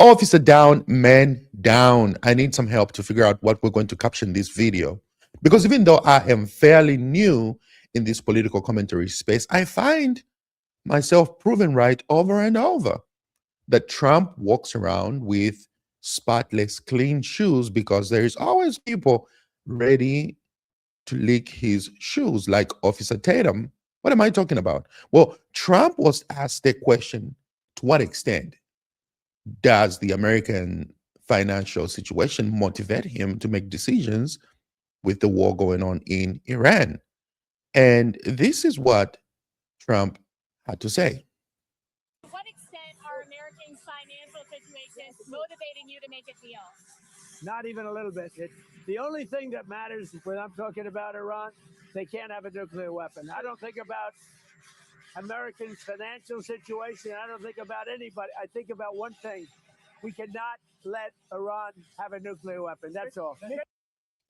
Officer down, man down. I need some help to figure out what we're going to caption this video. Because even though I am fairly new in this political commentary space, I find myself proven right over and over that Trump walks around with spotless, clean shoes because there is always people ready to lick his shoes, like Officer Tatum. What am I talking about? Well, Trump was asked a question: to what extent does the American financial situation motivate him to make decisions with the war going on in Iran? And this is what Trump had to say. To what extent are Americans' financial situations motivating you to make a deal? Not even a little bit. The only thing that matters when I'm talking about Iran, they can't have a nuclear weapon. I don't think about Americans' financial situation. I don't think about anybody. I think about one thing. We cannot let Iran have a nuclear weapon. That's all.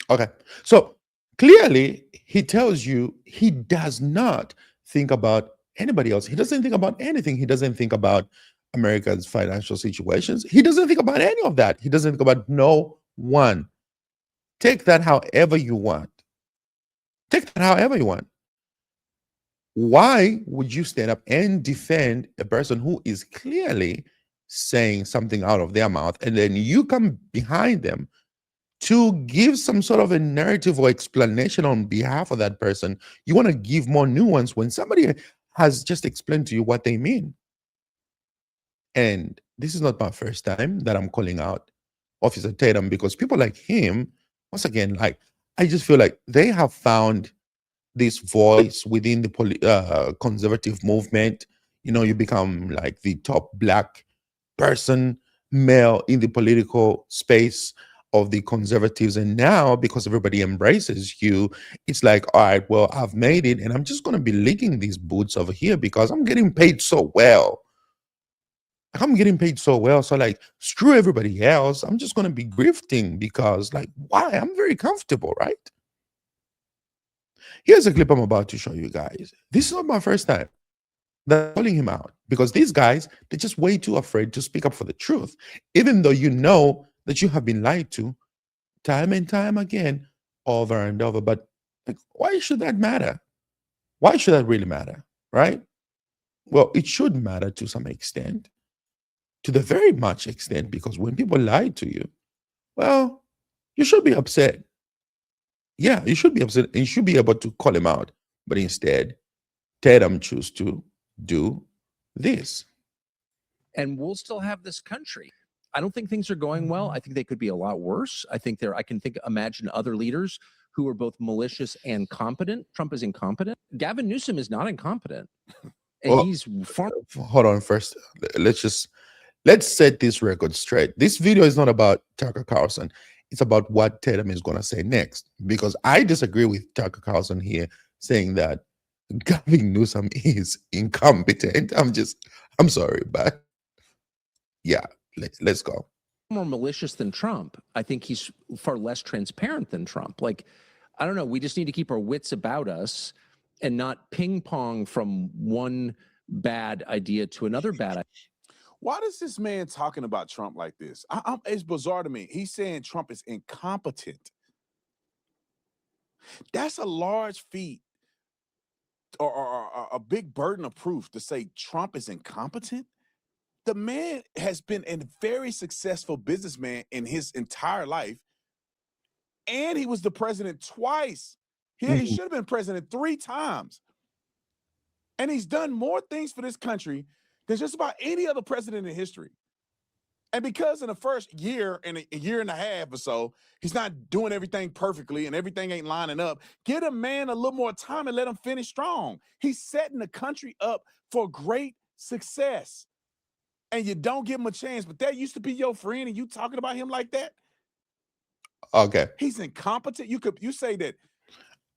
Okay. So clearly, he tells you he does not think about anybody else. He doesn't think about anything. He doesn't think about America's financial situations. He doesn't think about any of that. He doesn't think about no one. Take that however you want. Take that however you want. Why would you stand up and defend a person who is clearly saying something out of their mouth, and then you come behind them to give some sort of a narrative or explanation on behalf of that person? You want to give more nuance when somebody has just explained to you what they mean. And this is not my first time that I'm calling out Officer Tatum, because people like him, once again, like, I just feel like they have found this voice within the conservative movement. You know, you become like the top black person, male in the political space of the conservatives. And now, because everybody embraces you, it's like, all right, well, I've made it, and I'm just going to be licking these boots over here because I'm getting paid so well. Like, I'm getting paid so well. So, like, screw everybody else. I'm just going to be grifting because, like, why? I'm very comfortable, right? Here's a clip I'm about to show you guys. This is not my first time that I'm calling him out, because these guys, they're just way too afraid to speak up for the truth, even though you know that you have been lied to time and time again, over and over. But like, why should that matter? Why should that really matter, right? Well, it should matter to some extent, to the very much extent, because when people lie to you, well, you should be upset. Yeah, you should be upset and you should be able to call him out. But instead, Tatum choose to do this. And we'll still have this country. I don't think things are going well. I think they could be a lot worse. I think I can imagine other leaders who are both malicious and competent. Trump is incompetent. Gavin Newsom is not incompetent. And Well, he's far. hold on first. Let's set this record straight. This video is not about Tucker Carlson. It's about what Tatum is going to say next, because I disagree with Tucker Carlson here saying that Gavin Newsom is incompetent. I'm sorry, but yeah, let's go. More malicious than Trump. I think he's far less transparent than Trump. Like, I don't know. We just need to keep our wits about us and not ping pong from one bad idea to another bad idea. Why does this man talking about Trump like this? It's bizarre to me. He's saying Trump is incompetent. That's a large feat or a big burden of proof to say Trump is incompetent. The man has been a very successful businessman in his entire life, and he was the president twice. He should have been president 3 times. And he's done more things for this country than just about any other president in history. And because in the first year and a year and a half or so, he's not doing everything perfectly and everything ain't lining up, get a man a little more time and let him finish strong. He's setting the country up for great success. And you don't give him a chance, but that used to be your friend and you talking about him like that? Okay. He's incompetent. You say that.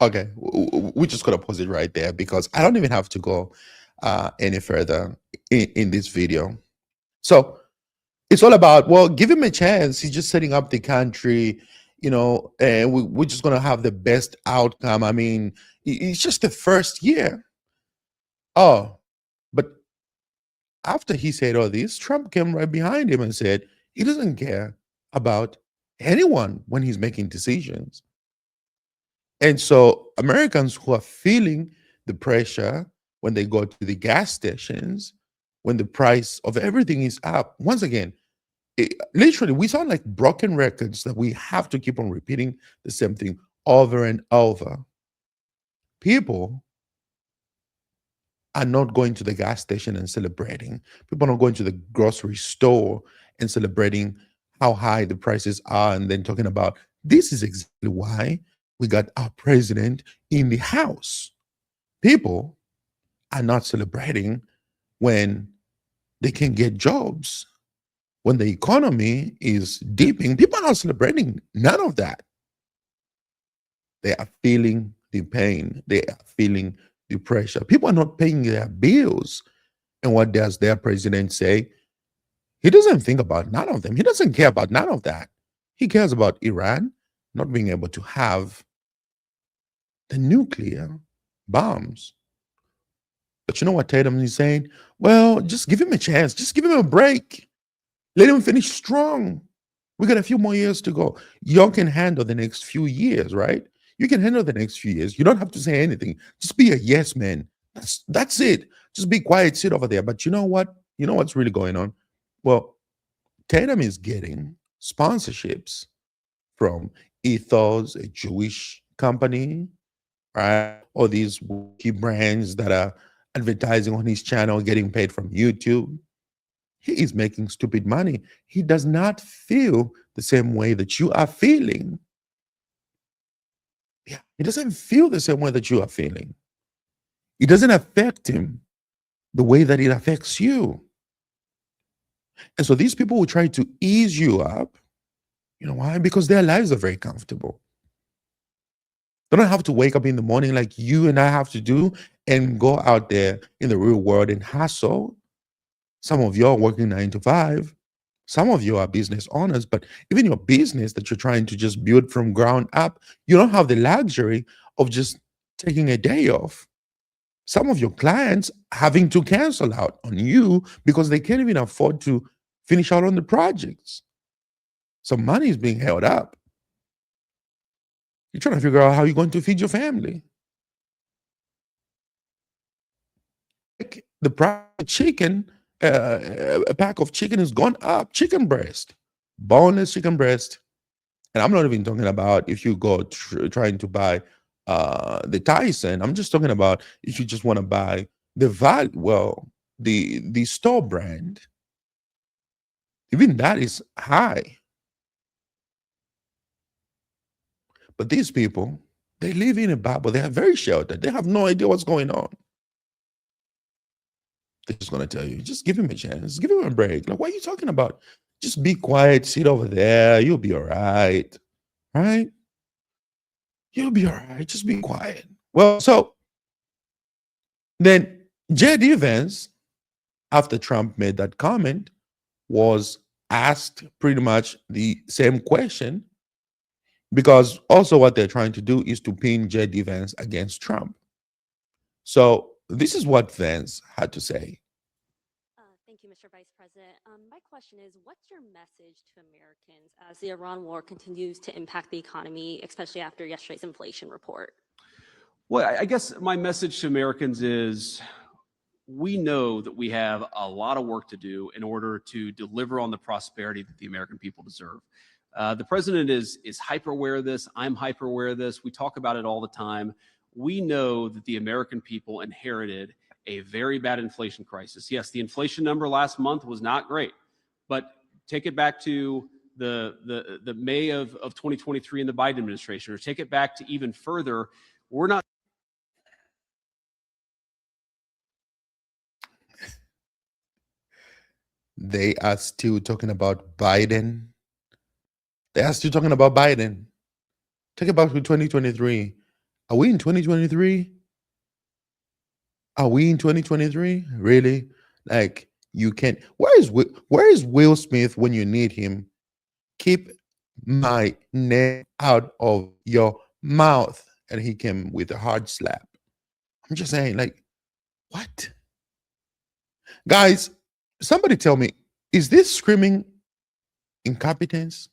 Okay. We're just going to pause it right there, because I don't even have to go any further in this video. So it's all about, well, give him a chance. He's just setting up the country, you know, and we're just going to have the best outcome. I mean, it's just the first year. Oh, but after he said all this, Trump came right behind him and said, He doesn't care about anyone when he's making decisions. And so Americans who are feeling the pressure when they go to the gas stations, when the price of everything is up, once again, literally, we sound like broken records that we have to keep on repeating the same thing over and over. People are not going to the gas station and celebrating. People are not going to the grocery store and celebrating how high the prices are and then talking about this is exactly why we got our president in the house. People are not celebrating when they can get jobs, when the economy is dipping. People are not celebrating none of that. They are feeling the pain, they are feeling the pressure. People are not paying their bills. And what does their president say? He doesn't think about none of them. He doesn't care about none of that. He cares about Iran not being able to have the nuclear bombs. But you know what Tatum is saying? Well, just give him a chance. Just give him a break. Let him finish strong. We got a few more years to go. Y'all can handle the next few years, right? You can handle the next few years. You don't have to say anything. Just be a yes man. That's it. Just be quiet, sit over there. But you know what? You know what's really going on? Well, Tatum is getting sponsorships from Ethos, a Jewish company, right? All these key brands that are advertising on his channel, getting paid from YouTube. He is making stupid money. He does not feel the same way that you are feeling. Yeah, he doesn't feel the same way that you are feeling. It doesn't affect him the way that it affects you. And so these people will try to ease you up. You know why? Because their lives are very comfortable. They don't have to wake up in the morning like you and I have to do and go out there in the real world and hustle. Some of you are working 9 to 5. Some of you are business owners, but even your business that you're trying to just build from ground up, you don't have the luxury of just taking a day off. Some of your clients having to cancel out on you because they can't even afford to finish out on the projects. So money is being held up. You're trying to figure out how you're going to feed your family. Like the price of chicken, a pack of chicken has gone up. Chicken breast, boneless chicken breast. And I'm not even talking about if you go trying to buy the Tyson. I'm just talking about if you just want to buy the store brand. Even that is high. But these people, they live in a bubble. They are very sheltered. They have no idea what's going on. They're just going to tell you, just give him a chance. Give him a break. Like, what are you talking about? Just be quiet. Sit over there. You'll be all right. Right? You'll be all right. Just be quiet. Well, so then J.D. Vance, after Trump made that comment, was asked pretty much the same question, because also what they're trying to do is to pin J.D. Vance against Trump. So this is what Vance had to say. Thank you, Mr. Vice President. My question is, what's your message to Americans as the Iran war continues to impact the economy, especially after yesterday's inflation report? Well, I guess my message to Americans is we know that we have a lot of work to do in order to deliver on the prosperity that the American people deserve. The president is hyper aware of this. I'm hyper aware of this. We talk about it all the time. We know that the American people inherited a very bad inflation crisis. Yes, the inflation number last month was not great, but take it back to the May of 2023 in the Biden administration, or take it back to even further. We're not. They are still talking about Biden. They are still talking about Biden. Take it back to 2023. Are we in 2023? Are we in 2023? Really? Like, you can't. Where is Will Smith when you need him? Keep my name out of your mouth. And he came with a hard slap. I'm just saying, like, what? Guys, somebody tell me, is this screaming incompetence?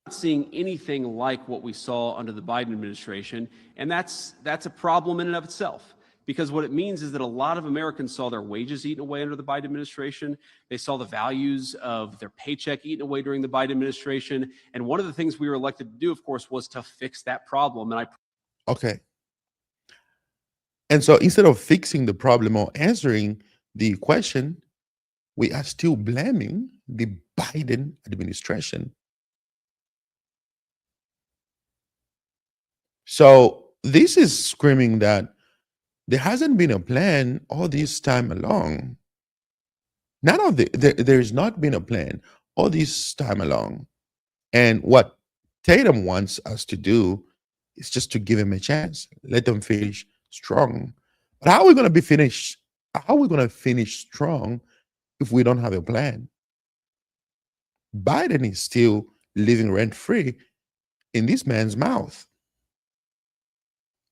Not seeing anything like what we saw under the Biden administration, and that's a problem in and of itself. Because what it means is that a lot of Americans saw their wages eaten away under the Biden administration. They saw the values of their paycheck eaten away during the Biden administration. And one of the things we were elected to do, of course, was to fix that problem. And Okay. And so instead of fixing the problem or answering the question, we are still blaming the Biden administration. So this is screaming that there hasn't been a plan all this time along. There's not been a plan all this time along. And what Tatum wants us to do is just to give him a chance, let them finish strong. But how are we going to be finished? How are we going to finish strong if we don't have a plan? Biden is still living rent free in this man's mouth,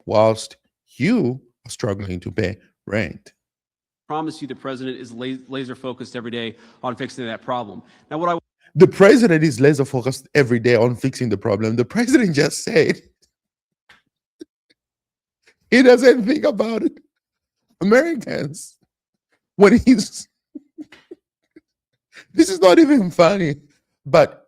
whilst you are struggling to pay rent. promise you the president is laser focused every day on fixing that problem. Now, the president is laser focused every day on fixing the problem. The president just said he doesn't think about it. Americans, when he's this is not even funny, but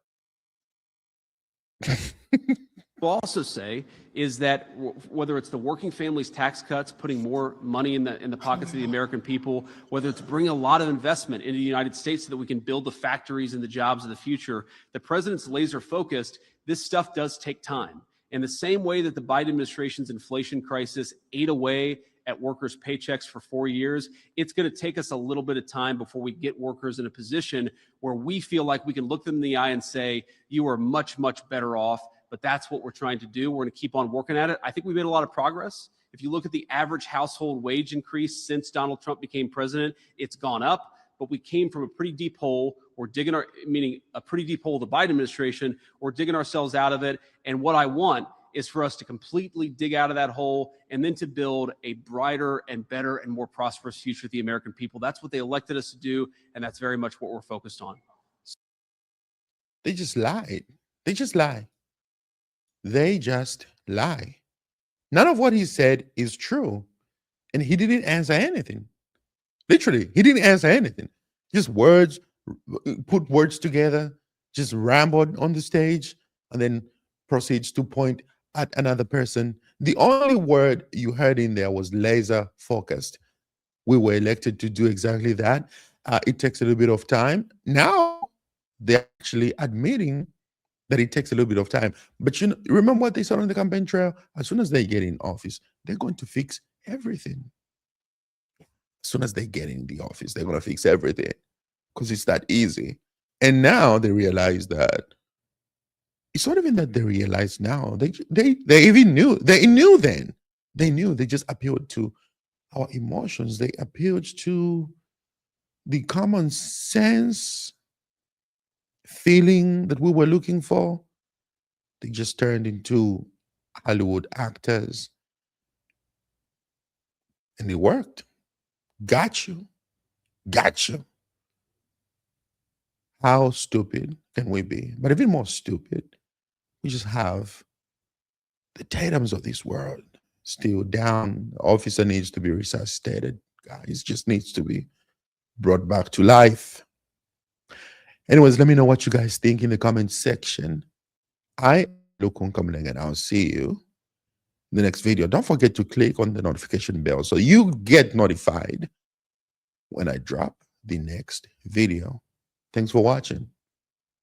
will also say is that whether it's the working families tax cuts, putting more money in the pockets of the American people, whether it's bringing a lot of investment into the United States so that we can build the factories and the jobs of the future, the president's laser focused. This stuff does take time. In the same way that the Biden administration's inflation crisis ate away at workers' paychecks for 4 years, it's going to take us a little bit of time before we get workers in a position where we feel like we can look them in the eye and say, you are much, much better off. But that's what we're trying to do. We're going to keep on working at it. I think we made a lot of progress. If you look at the average household wage increase since Donald Trump became president, it's gone up. But we came from a pretty deep hole. We're digging meaning a pretty deep hole, the Biden administration. We're digging ourselves out of it. And what I want is for us to completely dig out of that hole and then to build a brighter and better and more prosperous future for the American people. That's what they elected us to do. And that's very much what we're focused on. They just lied. They just lie. They just lie. None of what he said is true. And he didn't answer anything. Literally, he didn't answer anything. Just words, put words together, just rambled on the stage, and then proceeds to point at another person. The only word you heard in there was laser focused. We were elected to do exactly that. It takes a little bit of time. Now they're actually admitting that it takes a little bit of time. But you know, remember what they said on the campaign trail? As soon as they get in office, they're going to fix everything. As soon as they get in the office, they're going to fix everything because it's that easy. And now they realize that it's not even that they realize now. They even knew. They knew then. They knew. They just appealed to our emotions. They appealed to the common sense feeling that we were looking for. They just turned into Hollywood actors. And it worked. Got you. Got you. How stupid can we be? But even more stupid, we just have the Tatums of this world still down. The officer needs to be resuscitated. Guys, just needs to be brought back to life. Anyways, let me know what you guys think in the comment section. I am Lukun Kamleng, and I'll see you in the next video. Don't forget to click on the notification bell so you get notified when I drop the next video. Thanks for watching.